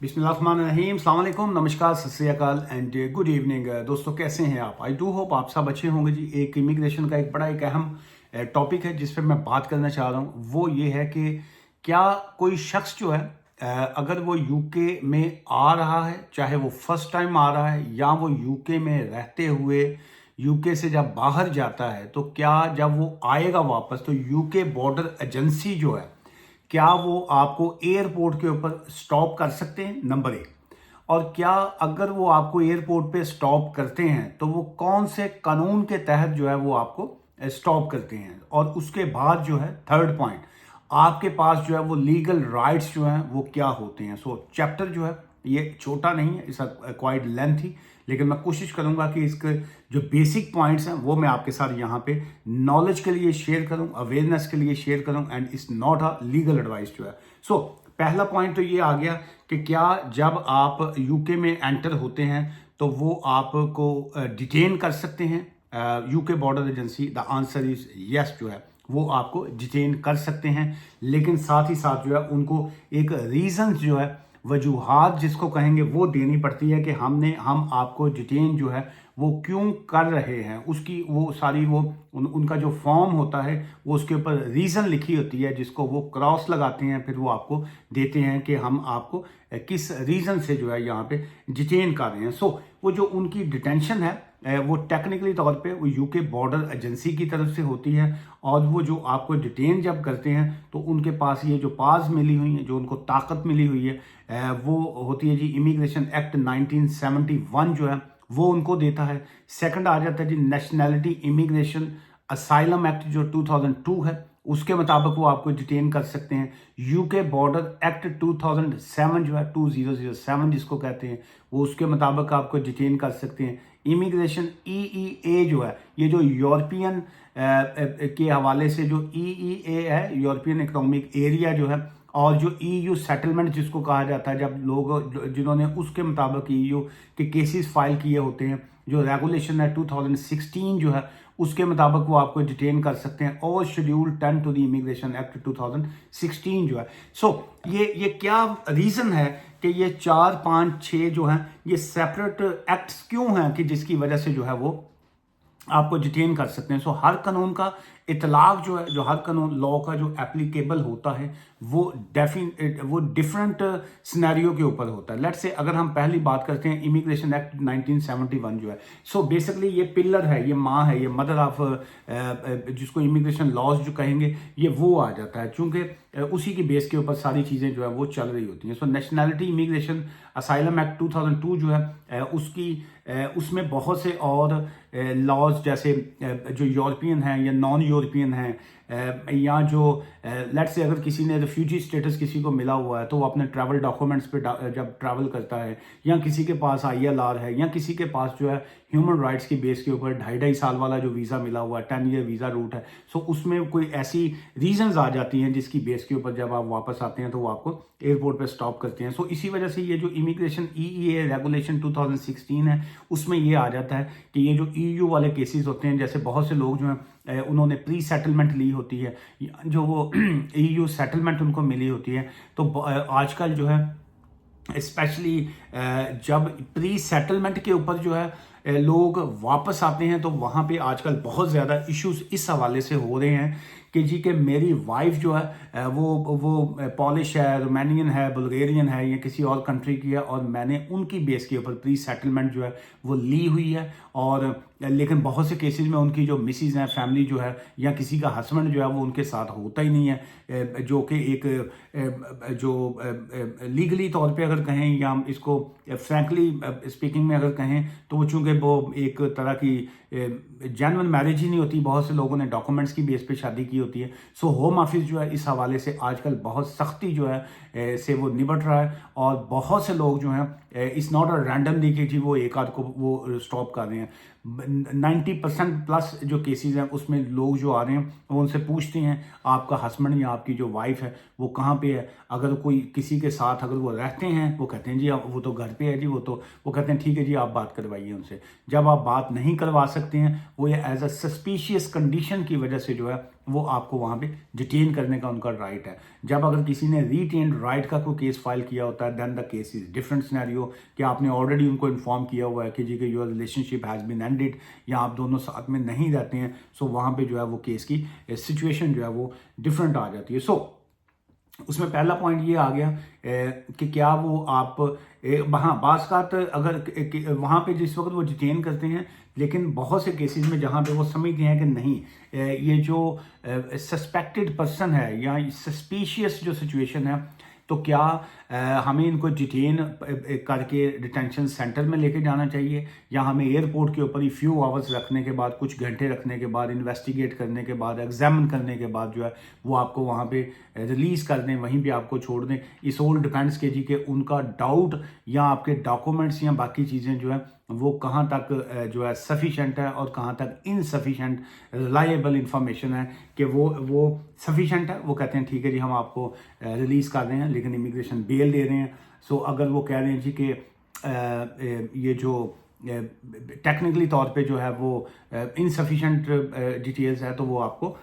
बिस्मिल्लाहिर्रहमानिर्रहीम, अस्सलाम वालेकुम, नमस्कार, सत श्री अकाल एंड गुड इवनिंग। दोस्तों कैसे हैं आप? आई डू होप आप सब अच्छे होंगे जी। एक इमिग्रेशन का एक बड़ा एक अहम टॉपिक है जिस पर मैं बात करना चाह रहा हूँ। वो ये है कि क्या कोई शख्स जो है अगर वो यूके में आ रहा है, चाहे वो फर्स्ट टाइम आ रहा है या वो यूके में रहते हुए यूके से जब बाहर जाता है, तो क्या जब वो आएगा वापस तो यूके बॉर्डर एजेंसी जो है, क्या वो आपको एयरपोर्ट के ऊपर स्टॉप कर सकते हैं? नंबर एक। और क्या अगर वो आपको एयरपोर्ट पे स्टॉप करते हैं तो वो कौन से कानून के तहत जो है वो आपको स्टॉप करते हैं? और उसके बाद जो है थर्ड पॉइंट, आपके पास जो है वो लीगल राइट्स जो हैं वो क्या होते हैं? सो चैप्टर जो है ये छोटा नहीं है, इस क्वाइट लेंथी, लेकिन मैं कोशिश करूंगा कि इसके जो बेसिक पॉइंट्स हैं वो मैं आपके साथ यहाँ पे नॉलेज के लिए शेयर करूं, अवेयरनेस के लिए शेयर करूं, and it's not a legal advice जो है। सो पहला पॉइंट तो ये आ गया कि क्या जब आप यूके में एंटर होते हैं तो वो आपको डिटेन कर सकते हैं? UK border agency, the answer is yes जो है वो आपको डिटेन कर सकते हैं, लेकिन साथ ही साथ जो है उनको एक रीजन जो है, वजूहात जिसको कहेंगे, वो देनी पड़ती है कि हम आपको डिटेन जो है वो क्यों कर रहे हैं। उसकी वो सारी वो उनका जो फॉर्म होता है वो उसके ऊपर रीज़न लिखी होती है, जिसको वो क्रॉस लगाते हैं, फिर वो आपको देते हैं कि हम आपको किस रीज़न से जो है यहाँ पे डिटेन कर रहे हैं। सो वो जो उनकी डिटेंशन है वो टेक्निकली तौर पे वो यूके बॉर्डर एजेंसी की तरफ से होती है, और वो जो आपको डिटेन जब करते हैं तो उनके पास ये जो पास मिली हुई है, जो उनको ताकत मिली हुई है, वो होती है जी इमिग्रेशन एक्ट 1971 जो है वो उनको देता है। सेकंड आ जाता है जी नेशनैलिटी इमिग्रेशन असाइलम एक्ट जो 2002 है, उसके मुताबिक वो आपको डिटेन कर सकते हैं। यूके बॉर्डर एक्ट 2007 जो है 2007 जिसको कहते हैं, वो उसके मुताबिक आपको डिटेन कर सकते हैं। इमिग्रेशन EEA जो है, ये जो यूरोपियन के हवाले से जो EEA है, यूरोपियन इकोनॉमिक एरिया जो है, और जो EU सेटलमेंट जिसको कहा जाता है, जब लोग जिन्होंने उसके मुताबिक EU के केसेस फाइल किए होते हैं, जो रेगुलेशन है 2016 जो है उसके मुताबिक वो आपको डिटेन कर सकते हैं, और schedule 10 to the immigration act 2016 जो है। सो ये क्या रीज़न है कि ये 4, 5, 6 जो हैं ये सेपरेट एक्ट्स क्यों हैं कि जिसकी वजह से जो है वो आपको डिटेन कर सकते हैं? सो हर कानून का इतलाक जो है, जो हर कानून लॉ का जो एप्लीकेबल होता है वो डिफरेंट सिनेरियो के ऊपर होता है। लेट्स से अगर हम पहली बात करते हैं इमिग्रेशन एक्ट 1971 जो है, सो बेसिकली ये पिलर है, ये माँ है, ये मदर ऑफ जिसको इमिग्रेशन लॉज जो कहेंगे, ये वो आ जाता है, चूंकि उसी की बेस के ऊपर सारी चीज़ें जो है वो चल रही होती हैं। सो नेशनैलिटी इमिग्रेशन असाइलम एक्ट 2002 जो है उसमें बहुत से और लॉज, जैसे जो यूरोपियन हैं या नॉन यूरोपियन हैं, या जो लेट्स से अगर किसी ने रिफ्यूजी स्टेटस किसी को मिला हुआ है तो वो अपने ट्रैवल डॉक्यूमेंट्स पे जब ट्रैवल करता है, या किसी के पास ILR है, या किसी के पास जो है ह्यूमन राइट्स की बेस के ऊपर 2.5 साल वाला जो वीज़ा मिला हुआ है, 10 ईयर वीज़ा रूट है, सो उसमें कोई ऐसी रीजंस आ जाती हैं जिसकी बेस के ऊपर जब आप वापस आते हैं तो वो आपको एयरपोर्ट पे स्टॉप करते हैं। सो इसी वजह से ये जो इमिग्रेशन EEA रेगुलेशन 2016 है उसमें ये आ जाता है कि ये जो EU वाले केसेस होते हैं, जैसे बहुत से लोग जो हैं उन्होंने प्री सेटलमेंट ली होती है, जो वो EU सेटलमेंट उनको मिली होती है, तो आजकल जो है स्पेशली जब प्री सेटलमेंट के ऊपर जो है लोग वापस आते हैं तो वहाँ पे आजकल बहुत ज़्यादा इश्यूज इस हवाले से हो रहे हैं कि जी कि मेरी वाइफ जो है वो पॉलिश है, रोमानियन है, बुल्गारियन है, या किसी और कंट्री की है, और मैंने उनकी बेस के ऊपर प्री सेटलमेंट जो है वो ली हुई है, और लेकिन बहुत से केसेस में उनकी जो मिसिज हैं, फैमिली जो है, या किसी का हस्बैंड जो है वो उनके साथ होता ही नहीं है, जो कि एक जो लीगली तौर पे अगर कहें, या हम इसको फ्रैंकली स्पीकिंग में अगर कहें, तो वो चूँकि वो एक तरह की जेन्युइन मैरिज ही नहीं होती, बहुत से लोगों ने डॉक्यूमेंट्स की बेस पे शादी की होती है। सो होम ऑफिस जो है इस हवाले से आजकल बहुत सख्ती जो है से वो निपट रहा है, और बहुत से लोग जो हैं इट्स नॉट अ रैंडमली कि जी वो एक आध को वो स्टॉप कर रहे हैं। 90% प्लस जो केसेस हैं उसमें लोग जो आ रहे हैं वो उनसे पूछते हैं आपका हस्बैंड या आपकी जो वाइफ है वो कहाँ पे है। अगर कोई किसी के साथ अगर वो रहते हैं, वो कहते हैं जी वो तो घर पे है जी, वो कहते हैं ठीक है जी आप बात करवाइए उनसे। जब आप बात नहीं करवा सकते हैं, वो ये एज अ सस्पिशियस कंडीशन की वजह से जो है वो आपको वहाँ पे डिटेन करने का उनका राइट है। जब अगर किसी ने रिटेन राइट का कोई केस फाइल किया होता है, then the case is different scenario, कि आपने ऑलरेडी उनको इन्फॉर्म किया हुआ है कि जी कि your relationship has been ended, या आप दोनों साथ में नहीं रहते हैं। सो वहाँ पे जो है वो केस की सिचुएशन जो है वो डिफरेंट आ जाती है। सो उसमें पहला पॉइंट ये आ गया कि क्या वो आप हाँ, बाज़ का अगर वहाँ पे जिस वक्त वो डिटेन करते हैं, लेकिन बहुत से केसेस में जहाँ पे वो समझते हैं कि नहीं, ये जो सस्पेक्टेड पर्सन है या सस्पिशियस जो सिचुएशन है, तो क्या हमें इनको डिटेन करके डिटेंशन सेंटर में लेके जाना चाहिए, या हमें एयरपोर्ट के ऊपर ही फ्यू आवर्स रखने के बाद, कुछ घंटे रखने के बाद, इन्वेस्टिगेट करने के बाद, एग्जामिन करने के बाद जो है वो आपको वहाँ पे रिलीज़ कर दें, वहीं पे आपको छोड़ दें। इस ऑल डिपेंड्स के जी कि उनका डाउट या आपके डॉक्यूमेंट्स या बाकी चीज़ें जो है वो कहाँ तक जो है सफिशेंट है और कहाँ तक इनसफिशेंट रिलायबल इंफॉर्मेशन है, कि वो सफिशेंट है, वो कहते हैं ठीक है जी हम आपको रिलीज़ कर रहे हैं, लेकिन इमिग्रेशन बेल दे रहे हैं। सो अगर वो कह रहे हैं जी कि ये जो टेक्निकली तौर पे जो है वो इनसफिशेंट डिटेल्स है, तो वो आपको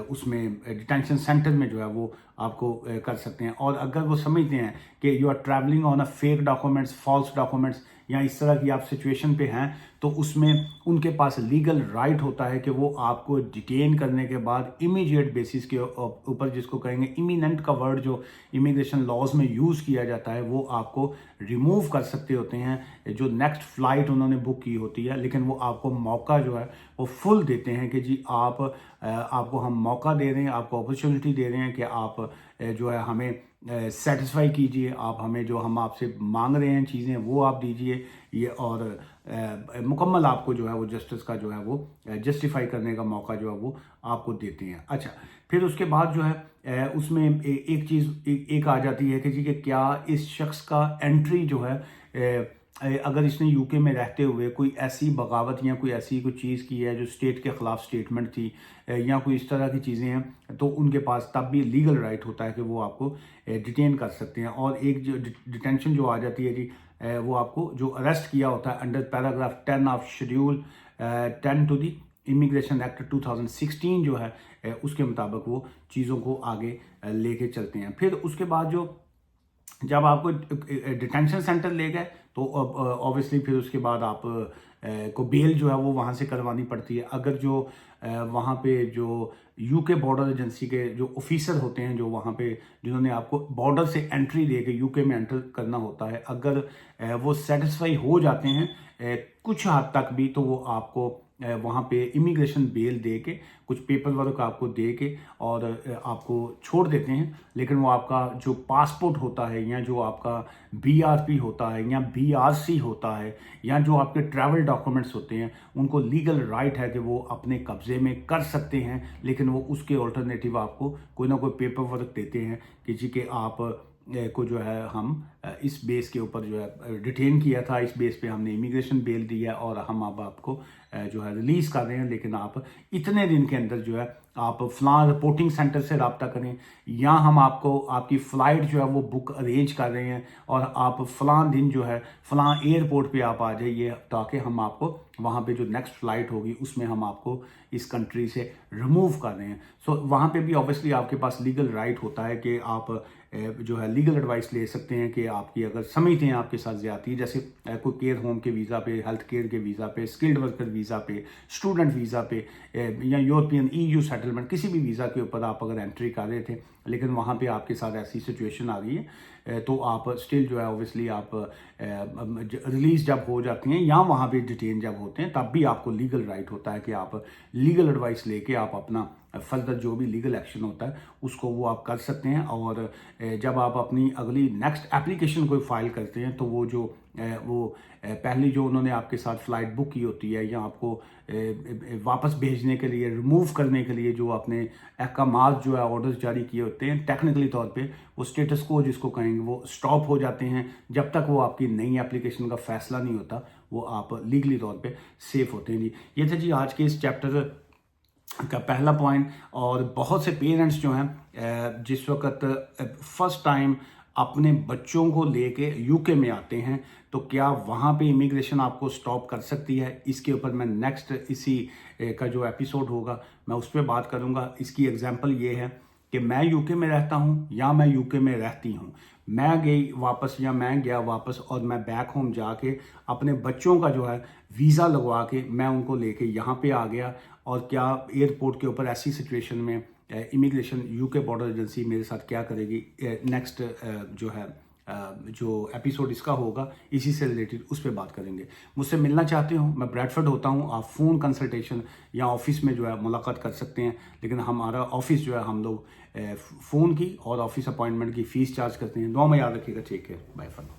उसमें डिटेंशन सेंटर में जो है वो आपको कर सकते हैं। और अगर वो समझते हैं कि you are travelling on a fake documents, false documents, या इस तरह की आप सिचुएशन पे हैं, तो उसमें उनके पास लीगल राइट होता है कि वो आपको डिटेन करने के बाद इमीडिएट बेसिस के ऊपर, जिसको कहेंगे इमिनेंट का वर्ड जो इमिग्रेशन लॉज में यूज़ किया जाता है, वो आपको रिमूव कर सकते होते हैं जो नेक्स्ट फ्लाइट उन्होंने बुक की होती है। लेकिन वो आपको मौका जो है वो फुल देते हैं कि जी आपको हम मौका दे रहे हैं, आपको अपॉर्चुनिटी दे रहे हैं कि आप जो है हमें सेटिस्फाई कीजिए, आप हमें जो हम आपसे मांग रहे हैं चीज़ें वो आप दीजिए, ये और मुकम्मल आपको जो है वो जस्टिस का जो है वो जस्टिफाई करने का मौका जो है वो आपको देते हैं। अच्छा, फिर उसके बाद जो है उसमें एक चीज़ एक आ जाती है कि जी कि क्या इस शख्स का एंट्री जो है अगर इसने यूके में रहते हुए कोई ऐसी बगावत या कोई ऐसी कोई चीज़ की है जो स्टेट के ख़िलाफ़ स्टेटमेंट थी, या कोई इस तरह की चीज़ें हैं, तो उनके पास तब भी लीगल राइट होता है कि वो आपको डिटेन कर सकते हैं। और एक जो डिटेंशन जो आ जाती है जी, वो आपको जो अरेस्ट किया होता है under paragraph 10 of schedule 10 to the immigration act 2016 जो है, उसके मुताबिक वो चीज़ों को आगे लेके चलते हैं। फिर उसके बाद जो जब आपको डिटेंशन सेंटर ले गए, तो ऑब्वियसली फिर उसके बाद आप को बेल जो है वो वहाँ से करवानी पड़ती है। अगर जो वहाँ पे जो यूके बॉर्डर एजेंसी के जो ऑफिसर होते हैं, जो वहाँ पे जिन्होंने आपको बॉर्डर से एंट्री दे के यूके में एंटर करना होता है, अगर वो सेटिस्फाई हो जाते हैं कुछ हद तक भी, तो वो आपको वहाँ पे इमिग्रेशन बेल दे के, कुछ पेपर वर्क आपको दे के और आपको छोड़ देते हैं। लेकिन वो आपका जो पासपोर्ट होता है, या जो आपका बीआरपी होता है, या बीआरसी होता है, या जो आपके ट्रैवल डॉक्यूमेंट्स होते हैं, उनको लीगल राइट है कि वो अपने कब्जे में कर सकते हैं। लेकिन वो उसके ऑल्टरनेटिव आपको कोई ना कोई पेपर वर्क देते हैं कि जी कि आप को जो है हम इस बेस के ऊपर जो है डिटेन किया था, इस बेस पे हमने इमिग्रेशन बेल दी है और हम अब आपको जो है रिलीज़ कर रहे हैं, लेकिन आप इतने दिन के अंदर जो है आप फ़लाँ रिपोर्टिंग सेंटर से रब्ता करें, या हम आपको आपकी फ़्लाइट जो है वो बुक अरेंज कर रहे हैं और आप फ़लाँ दिन जो है फ़लाँ एयरपोर्ट पे आप आ जाइए, ताकि हम आपको वहाँ पे जो नेक्स्ट फ़्लाइट होगी उसमें हम आपको इस कंट्री से रिमूव कर रहे हैं। सो वहाँ पे भी ऑब्वियसली आपके पास लीगल राइट होता है कि आप जो है लीगल एडवाइस ले सकते हैं कि आपकी अगर समझते हैं आपके साथ ज़्यादती, जैसे कोई केयर होम के वीज़ा पे, हेल्थ केयर के वीज़ा पे, स्किल्ड वर्कर वीज़ा पे, स्टूडेंट वीज़ा पे, या यूरोपियन EU सेटलमेंट, किसी भी वीज़ा के ऊपर आप अगर एंट्री कर रहे थे, लेकिन वहाँ पे आपके साथ ऐसी सिचुएशन आ गई है, तो आप स्टिल जो है ऑब्वियसली आप रिलीज़ जब हो जाती हैं या वहाँ पे डिटेन जब होते हैं, तब भी आपको लीगल राइट होता है कि आप लीगल एडवाइस लेके आप अपना फर्दर जो भी लीगल एक्शन होता है उसको वो आप कर सकते हैं। और जब आप अपनी अगली नेक्स्ट एप्लीकेशन कोई फाइल करते हैं, तो वो जो पहली जो उन्होंने आपके साथ फ़्लाइट बुक की होती है, या आपको वापस भेजने के लिए, रिमूव करने के लिए जो आपने अहकामात जो है ऑर्डर्स जारी किए होते हैं, टेक्निकली तौर पे वो स्टेटस को जिसको कहेंगे वो स्टॉप हो जाते हैं। जब तक वो आपकी नई एप्लीकेशन का फैसला नहीं होता, वो आप लीगली तौर पे सेफ होते हैं जी। ये था जी आज के इस चैप्टर का पहला पॉइंट। और बहुत से पेरेंट्स जो हैं जिस वक्त फर्स्ट टाइम अपने बच्चों को लेके यूके में आते हैं तो क्या वहाँ पे इमिग्रेशन आपको स्टॉप कर सकती है, इसके ऊपर मैं नेक्स्ट इसी का जो एपिसोड होगा मैं उस पर बात करूँगा। इसकी एग्जांपल ये है कि मैं यूके में रहता हूँ या मैं यूके में रहती हूँ, मैं गई वापस या मैं गया वापस और मैं बैक होम जाके अपने बच्चों का जो है वीज़ा लगवा के मैं उनको लेके यहाँ पे आ गया, और क्या एयरपोर्ट के ऊपर ऐसी सिचुएशन में इमिग्रेशन यूके बॉर्डर एजेंसी मेरे साथ क्या करेगी। नेक्स्ट जो है जो एपिसोड इसका होगा इसी से रिलेटेड उस पर बात करेंगे। मुझसे मिलना चाहते हो, मैं ब्रैडफोर्ड होता हूँ, आप फ़ोन कंसल्टेशन या ऑफिस में जो है मुलाकात कर सकते हैं, लेकिन हमारा ऑफिस जो है हम लोग फ़ोन की और ऑफिस अपॉइंटमेंट की फ़ीस चार्ज करते हैं। दुआ में याद रखिएगा। Take care, bye for now.